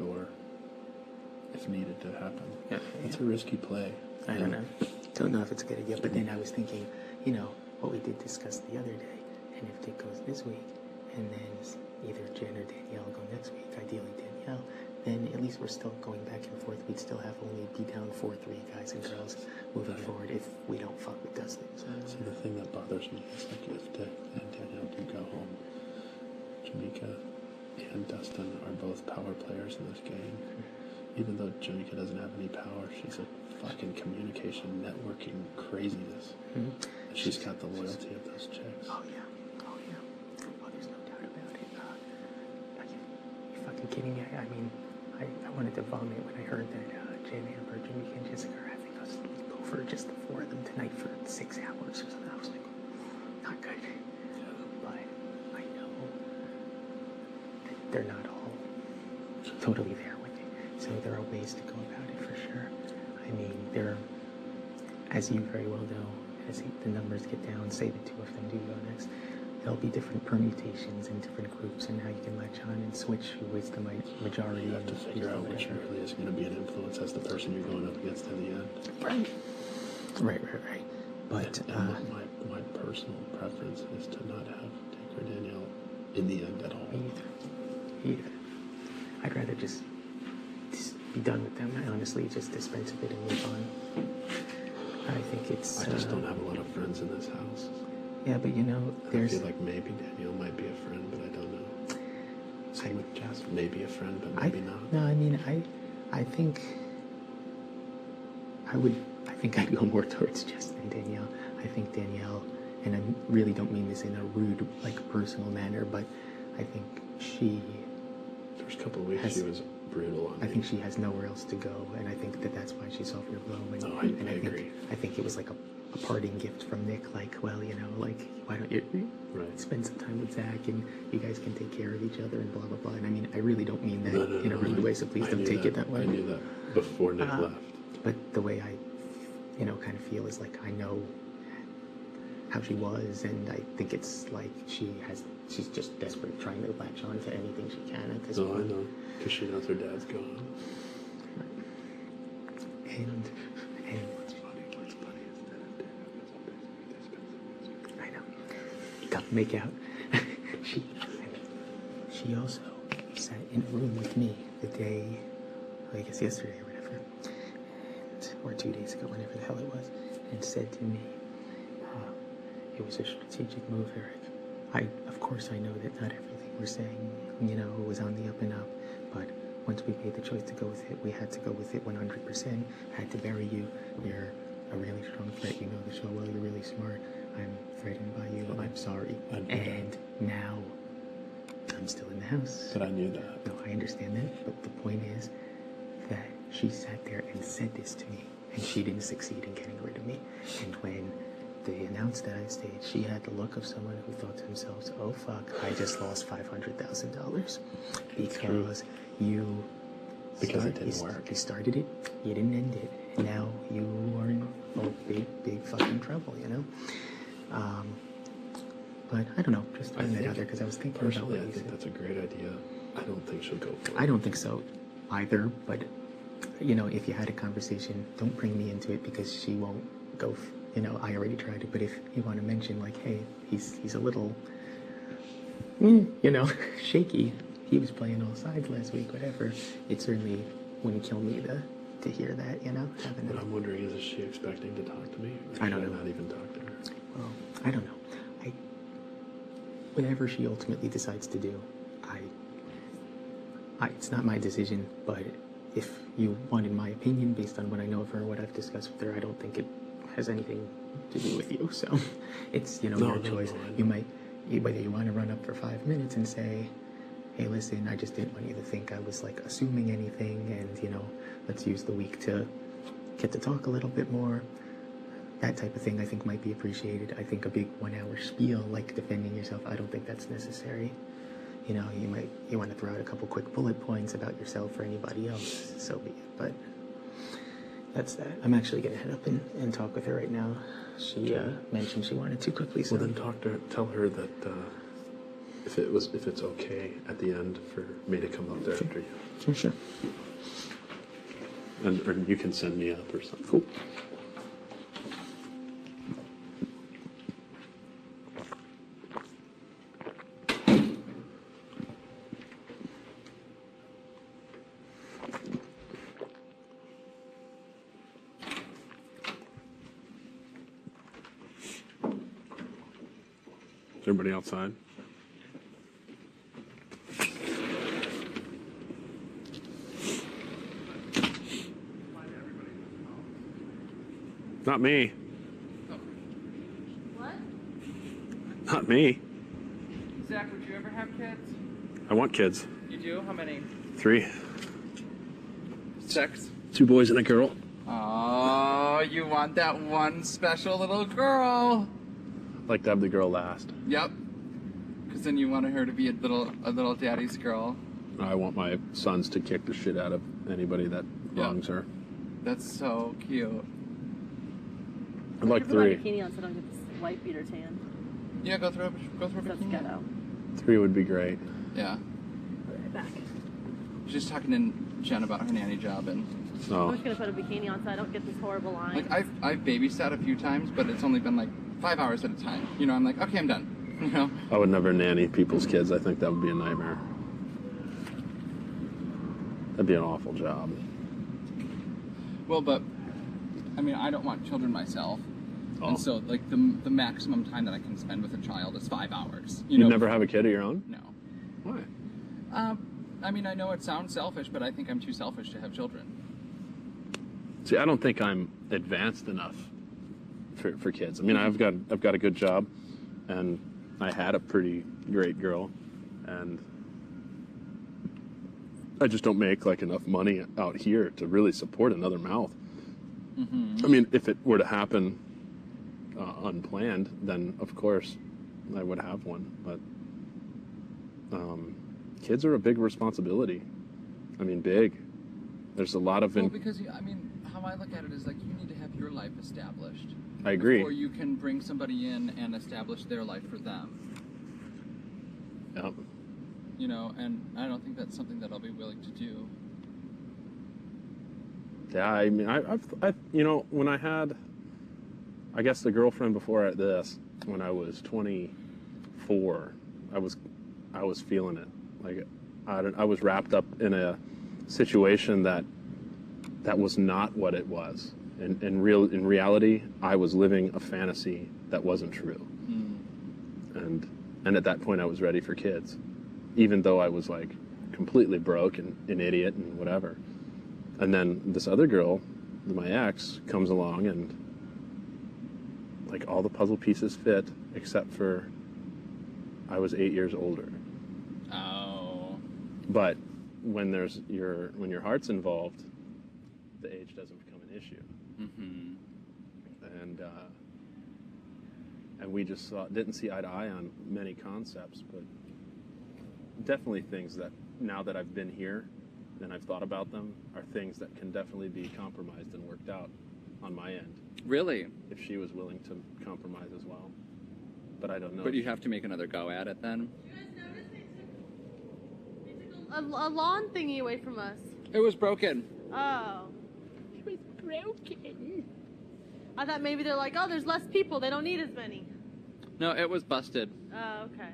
door if needed to happen. Yeah, It's a risky play. I don't know. Don't know if it's a good idea. But then I was thinking, you know, what we did discuss the other day, and if Dick goes this week, and then either Jen or Danielle go next week, ideally Danielle, then at least we're still going back and forth. We'd still have only be down 4-3 guys and girls moving forward if we don't fuck with Dustin. So see, the thing that bothers me is like if Dick and Danielle do go home, Jameka and Dustin are both power players in this game. Even though Jameka doesn't have any power, she's a fucking communication, networking craziness. And she's got the loyalty of those chicks. Oh yeah. Oh there's no doubt about it. Are you fucking kidding me? I mean, I wanted to vomit when I heard that Jen, Amber, Jameka, and Jessica are having us sleep over, just the four of them tonight for 6 hours or something. I was like, not good. Yeah. But I know that they're not all totally there with it. So there are ways to go about it for sure. I mean, there are, as you very well know, as the numbers get down, say the two of them do go next, there'll be different permutations in different groups and how you can latch on and switch who is the majority. You have to figure out which really is going to be an influence as the person you're going up against in the end. Right. But and my personal preference is to not have Dick or Danielle in the end at all. Me either. I'd rather just be done with them. I honestly just dispense with it and move on. I think it's... I just don't have a lot of friends in this house. Yeah, but you know, there's... I feel like maybe Danielle might be a friend, but I don't know. Same with Jess, maybe a friend, but maybe not. No, I mean, I think I'd go more towards Jess than Danielle. I think Danielle, and I really don't mean this in a rude, like, personal manner, but I think she... The first couple of weeks she was brutal on me. I think she has nowhere else to go, and I think that's why she softened her blow. And, I agree. I think it was like a parting gift from Nick, like, well, you know, like, why don't you spend some time with Zach, and you guys can take care of each other, and blah, blah, blah. And I mean, I really don't mean that in a rude way, so please don't take it that way. I knew that before Nick left. But the way I, you know, kind of feel is like I know how she was, and I think it's like she's just desperate, trying to latch on to anything she can at this point. I know, because she knows her dad's gone. Right. And what's funny is that I know. Got to make out. She also sat in a room with me the day, I guess yesterday or whatever, or 2 days ago, whenever the hell it was, and said to me, it was a strategic move, Eric. Of course I know that not everything we're saying, you know, was on the up and up, but once we made the choice to go with it, we had to go with it 100%. Had to bury you. You're a really strong threat. You know the show well. You're really smart. I'm threatened by you. I'm sorry. And now I'm still in the house. But I knew that. No, I understand that. But the point is that she sat there and said this to me, and she didn't succeed in getting rid of me. And when they announced that I stayed, she had the look of someone who thought to themselves, oh fuck, I just lost $500,000 because it didn't work. You started it, you didn't end it, and now you are in big fucking trouble, you know? But I don't know, just throwing that out there because I was thinking personally, I think that's a great idea. I don't think she'll go for it. I don't think so either, but you know, if you had a conversation, don't bring me into it because she won't go. You know, I already tried it, but if you want to mention, like, hey, he's a little, you know, shaky. He was playing all sides last week, whatever. It certainly wouldn't kill me to hear that, you know. What I'm wondering is she expecting to talk to me? Or I don't know. Not even talk to her. Well, I don't know. Whatever she ultimately decides to do, it's not my decision. But if you wanted my opinion based on what I know of her, what I've discussed with her, I don't think it has anything to do with you. So it's, you know, your choice. You might, whether you want to run up for 5 minutes and say, hey, listen, I just didn't want you to think I was like assuming anything, and you know, let's use the week to get to talk a little bit more. That type of thing I think might be appreciated. I think a big 1 hour spiel like defending yourself, I don't think that's necessary. You know, you want to throw out a couple quick bullet points about yourself or anybody else, so be it. But that's that. I'm actually going to head up and talk with her right now. She mentioned she wanted to quickly. So. Well, then talk to her. Tell her that if it's okay at the end for me to come up there after you. For sure. Or you can send me up or something. Cool. Is everybody outside? Not me. What? Not me. Zach, would you ever have kids? I want kids. You do? How many? 3. Sex? 2 boys and a girl. Oh, you want that one special little girl. I'd like to have the girl last. Yep. Because then you want her to be a little daddy's girl. I want my sons to kick the shit out of anybody that wrongs her. That's so cute. I'd like Put my 3. bikini on so I don't get this white beater tan. Yeah, go through a That's bikini. ghetto. 3 would be great. Yeah. Put it right back. Just talking to Jen about her nanny job, and I'm Oh, just gonna put a bikini on so I don't get this horrible line. like I've babysat a few times, but it's only been like 5 hours at a time. You know, I'm like, okay, I'm done. You know. I would never nanny people's kids. I think that would be a nightmare. That'd be an awful job. Well, but I mean, I don't want children myself, Oh. and so like the maximum time that I can spend with a child is 5 hours. You'd never have a kid of your own? No. Why? I mean, I know it sounds selfish, but I think I'm too selfish to have children. See, I don't think I'm advanced enough for kids. I mean, I've got a good job, and I had a pretty great girl, and I just don't make like enough money out here to really support another mouth. Mm-hmm. I mean, if it were to happen unplanned, then of course I would have one. But kids are a big responsibility. I mean, big. There's a lot of. Well, because I mean, how I look at it is like you need to have your life established. I agree. Before you can bring somebody in and establish their life for them. Yep. You know, and I don't think that's something that I'll be willing to do. Yeah, I mean, I've you know, when I had, I guess the girlfriend before this, when I was 24, I was feeling it. Like, I was wrapped up in a situation that was not what it was. In reality, I was living a fantasy that wasn't true. And at that point, I was ready for kids, even though I was like completely broke and an idiot and whatever. And then this other girl, my ex, comes along and like all the puzzle pieces fit except for I was 8 years older. Oh. But when your heart's involved, the age doesn't become an issue. Mm-hmm. And we just didn't see eye to eye on many concepts, but definitely things that now that I've been here and I've thought about them are things that can definitely be compromised and worked out on my end. Really? If she was willing to compromise as well. But I don't know. But you have to make another go at it then? A lawn thingy away from us. It was broken. Oh. It was broken. I thought maybe they're like, oh, there's less people. They don't need as many. No, it was busted. Oh, okay.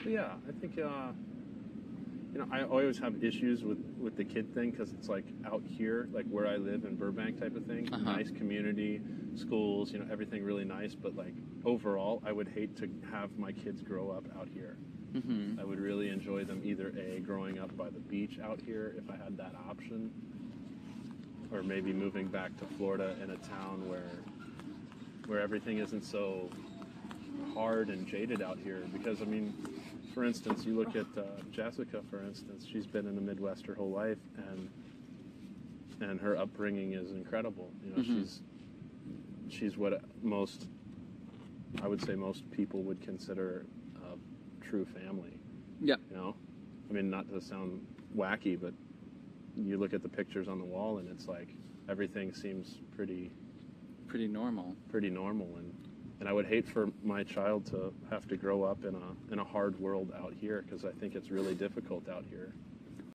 Yeah, I think, you know, I always have issues with the kid thing because it's like out here, like where I live in Burbank type of thing. Uh-huh. Nice community, schools, you know, everything really nice. But like overall, I would hate to have my kids grow up out here. Mm-hmm. I would really enjoy them either A, growing up by the beach out here if I had that option, or maybe moving back to Florida in a town where everything isn't so hard and jaded out here. Because I mean, for instance, you look at Jessica, for instance, she's been in the Midwest her whole life, and her upbringing is incredible. You know, Mm-hmm. she's what I would say most people would consider a true family. Yeah. You know, I mean, not to sound wacky, but you look at the pictures on the wall, and it's like everything seems pretty Pretty normal. normal, and And I would hate for my child to have to grow up in a hard world out here, because I think it's really difficult out here.